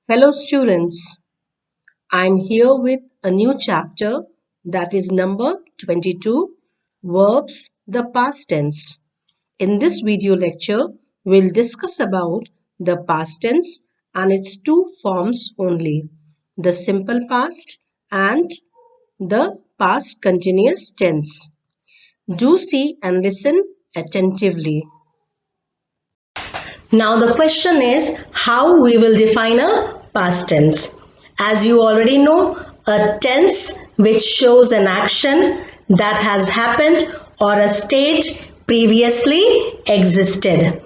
Hello students, I'm here with a new chapter that is number 22, Verbs, the past tense. In this video lecture, we'll discuss about the past tense and its two forms only, the simple past and the past continuous tense. Do see and listen attentively. Now the question is how we will define a past tense. As you already know, a tense which shows an action that has happened or a state previously existed.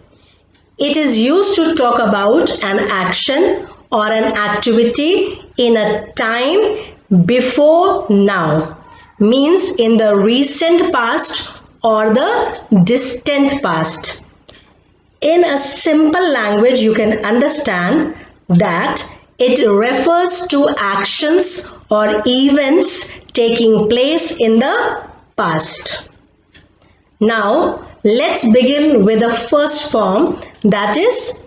It is used to talk about an action or an activity in a time before now, means in the recent past or the distant past. In a simple language, you can understand that it refers to actions or events taking place in the past. Now, let's begin with the first form, that is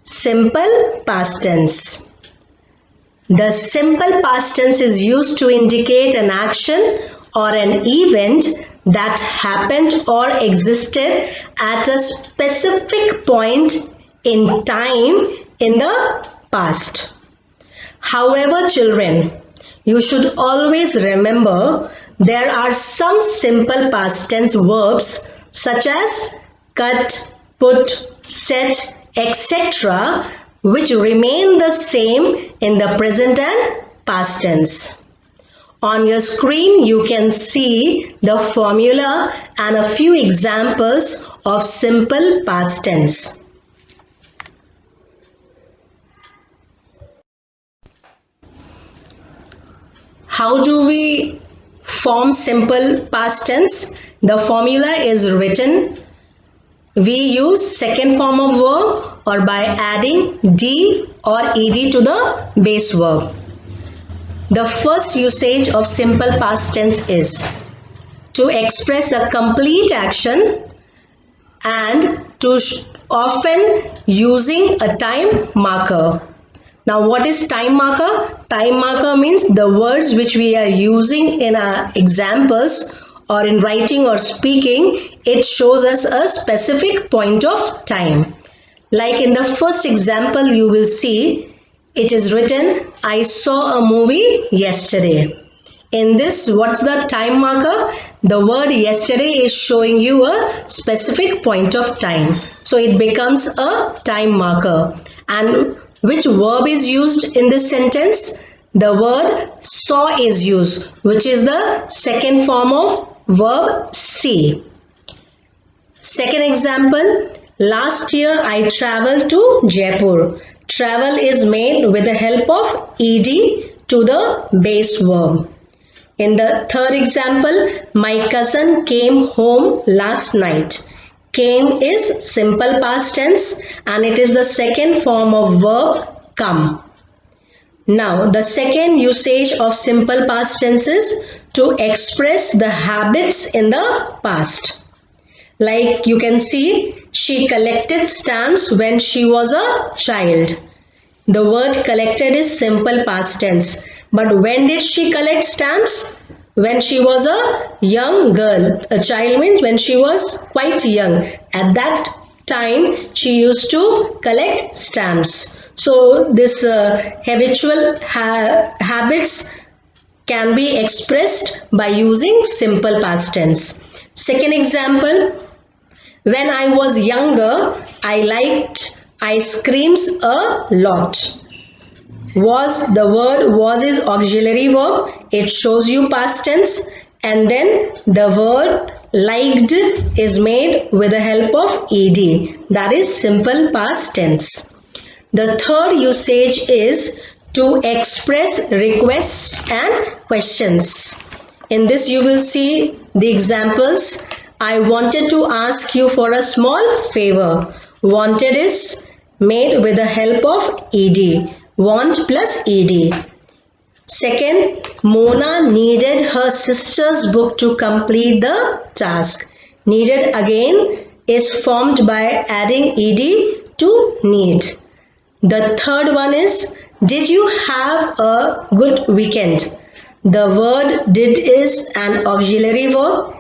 simple past tense. The simple past tense is used to indicate an action or an event that happened or existed at a specific point in time in the past. However, children, you should always remember there are some simple past tense verbs such as cut, put, set, etc. which remain the same in the present and past tense. On your screen, you can see the formula and a few examples of simple past tense. How do we form simple past tense? The formula is written. We use second form of verb or by adding d or ed to the base verb. The first usage of simple past tense is to express a complete action and to often using a time marker. Now, what is time marker? Time marker means the words which we are using in our examples or in writing or speaking, it shows us a specific point of time. Like in the first example, you will see it is written, I saw a movie yesterday. In this, what's the time marker? The word yesterday is showing you a specific point of time. So it becomes a time marker. And which verb is used in this sentence? The word saw is used, which is the second form of verb see. Second example, last year I traveled to Jaipur. Travel is made with the help of ed to the base verb. In the third example, my cousin came home last night. Came is simple past tense and it is the second form of verb come. Now, the second usage of simple past tense is to express the habits in the past. Like you can see, she collected stamps when she was a child. The word collected is simple past tense. But when did she collect stamps? When she was a young girl. A child means when she was quite young. At that time, she used to collect stamps. So this habitual habits can be expressed by using simple past tense. Second example, when I was younger, I liked ice creams a lot. Was, the word was is auxiliary verb. It shows you past tense. And then the word liked is made with the help of ed. That is simple past tense. The third usage is to express requests and questions. In this you will see the examples. I wanted to ask you for a small favor. Wanted is made with the help of ed. Want plus ed. Second, Mona needed her sister's book to complete the task. Needed again is formed by adding ed to need. The third one is, did you have a good weekend? The word did is an auxiliary verb,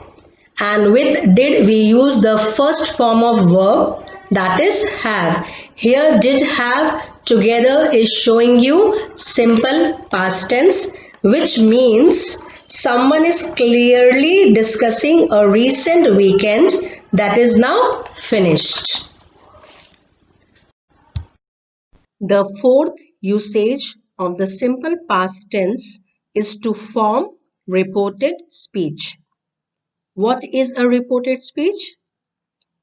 and with did we use the first form of verb, that is have. Here did have together is showing you simple past tense, which means someone is clearly discussing a recent weekend that is now finished. The fourth usage of the simple past tense is to form reported speech. What is a reported speech?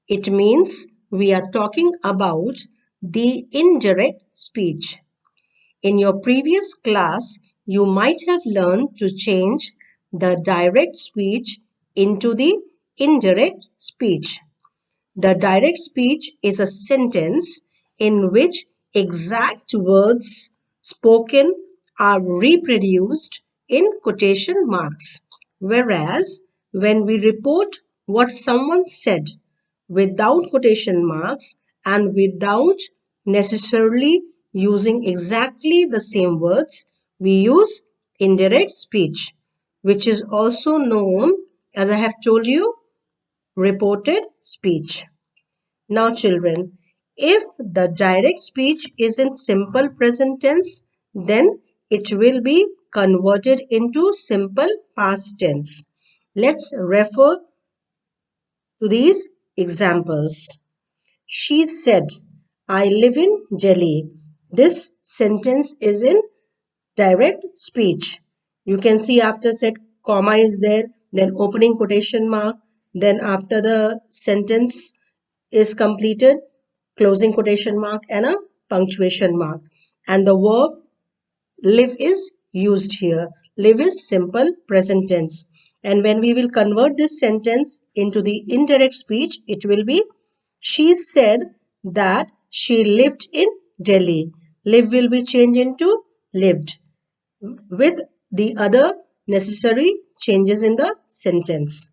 It means we are talking about the indirect speech. In your previous class, you might have learned to change the direct speech into the indirect speech. The direct speech is a sentence in which exact words spoken are reproduced in quotation marks. Whereas when we report what someone said without quotation marks and without necessarily using exactly the same words, we use indirect speech, which is also known, as I have told you, reported speech. Now children, if the direct speech is in simple present tense, then it will be converted into simple past tense. Let's refer to these examples. She said, I live in Delhi. This sentence is in direct speech. You can see after said comma is there, then opening quotation mark, then after the sentence is completed, closing quotation mark and a punctuation mark. And the verb live is used here. Live is simple present tense. And when we will convert this sentence into the indirect speech, it will be, she said that she lived in Delhi. Live will be changed into lived with the other necessary changes in the sentence.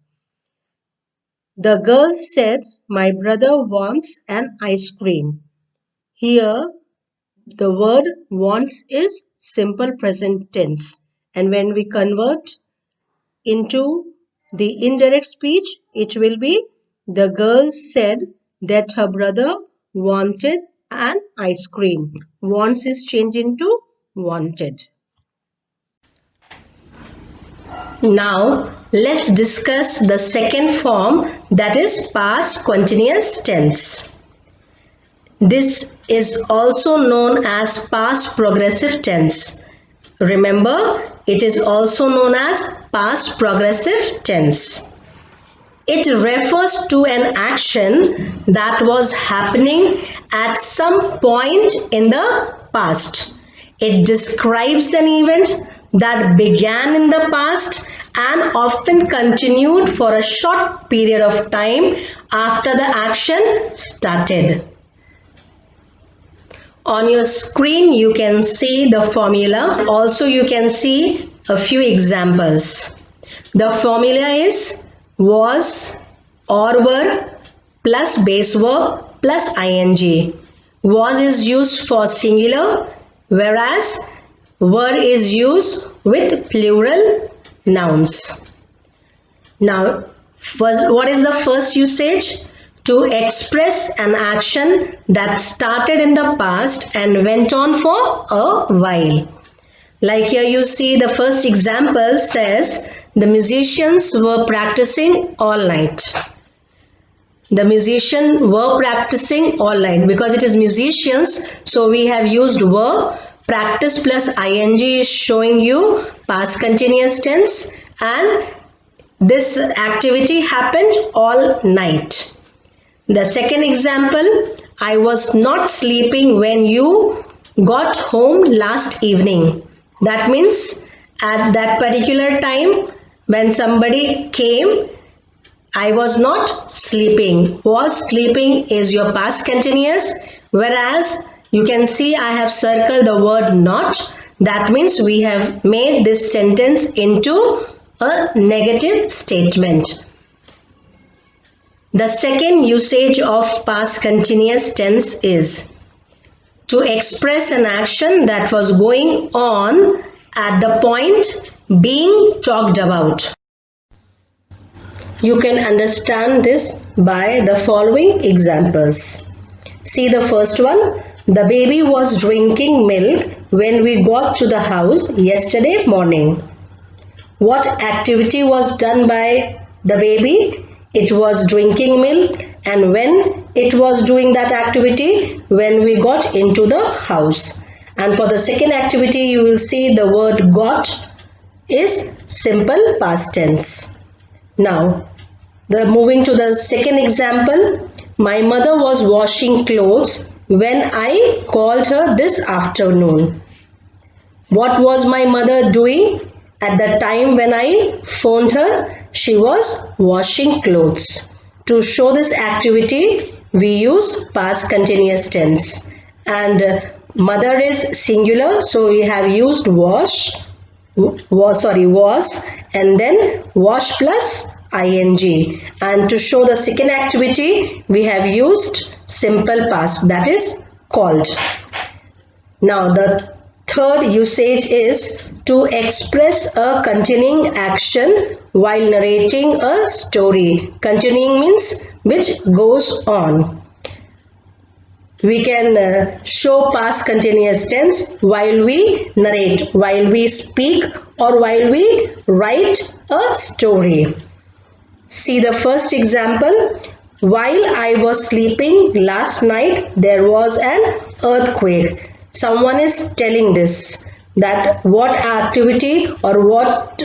The girl said, my brother wants an ice cream. Here, the word wants is simple present tense. And when we convert into the indirect speech, it will be, the girl said that her brother wanted an ice cream. Wants is changed into wanted. Now, let's discuss the second form, that is past continuous tense. This is also known as past progressive tense. Remember, it is also known as past progressive tense. It refers to an action that was happening at some point in the past. It describes an event that began in the past and often continued for a short period of time after the action started. On your screen, you can see the formula. Also, you can see a few examples. The formula is was or were plus base verb plus ing. Was is used for singular, whereas were is used with plural nouns. Now, what is the first usage? To express an action that started in the past and went on for a while. Like here you see the first example says, the musicians were practicing all night. The musicians were practicing all night. Because it is musicians, so we have used were. Practice plus ing is showing you past continuous tense, and this activity happened all night. The second example, I was not sleeping when you got home last evening. That means at that particular time when somebody came, I was not sleeping. Was sleeping is your past continuous, whereas you can see I have circled the word not. That means we have made this sentence into a negative statement. The second usage of past continuous tense is to express an action that was going on at the point being talked about. You can understand this by the following examples. See the first one. The baby was drinking milk when we got to the house yesterday morning. What activity was done by the baby? It was drinking milk. And when it was doing that activity? When we got into the house. And for the second activity, you will see the word got is simple past tense. Now, moving to the second example. My mother was washing clothes when I called her this afternoon. What was my mother doing at the time when I phoned her? She was washing clothes. To show this activity, we use past continuous tense. And mother is singular, so we have used was, and then wash plus ing. And to show the second activity, we have used simple past, that is called. Now the third usage is to express a continuing action while narrating a story. Continuing means which goes on. We can show past continuous tense while we narrate, while we speak, or while we write a story. See the first example. While I was sleeping last night, there was an earthquake. Someone is telling this, that what activity or what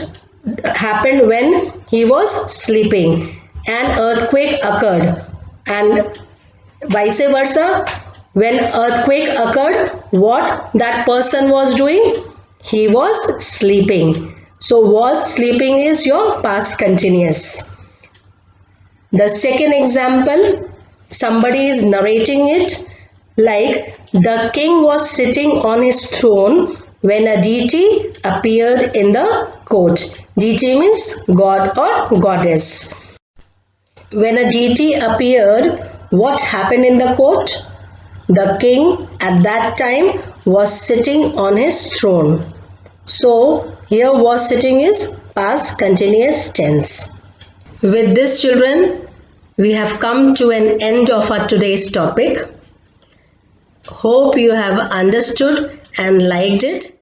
happened when he was sleeping. An earthquake occurred, and vice versa. When earthquake occurred, what that person was doing? He was sleeping. So was sleeping is your past continuous. The second example, somebody is narrating it like the king was sitting on his throne when a deity appeared in the court. Deity means god or goddess. When a deity appeared, what happened in the court? The king at that time was sitting on his throne. So here was sitting is past continuous tense. With this, children, we have come to an end of our today's topic. Hope you have understood and liked it.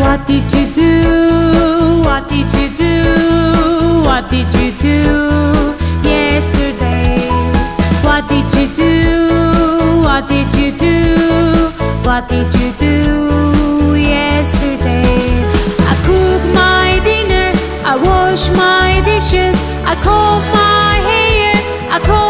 What did you do? What did you do? What did you do yesterday? What did you do? What did you do? What did you do yesterday? I cooked my dinner, I washed my dishes, I combed my hair, I combed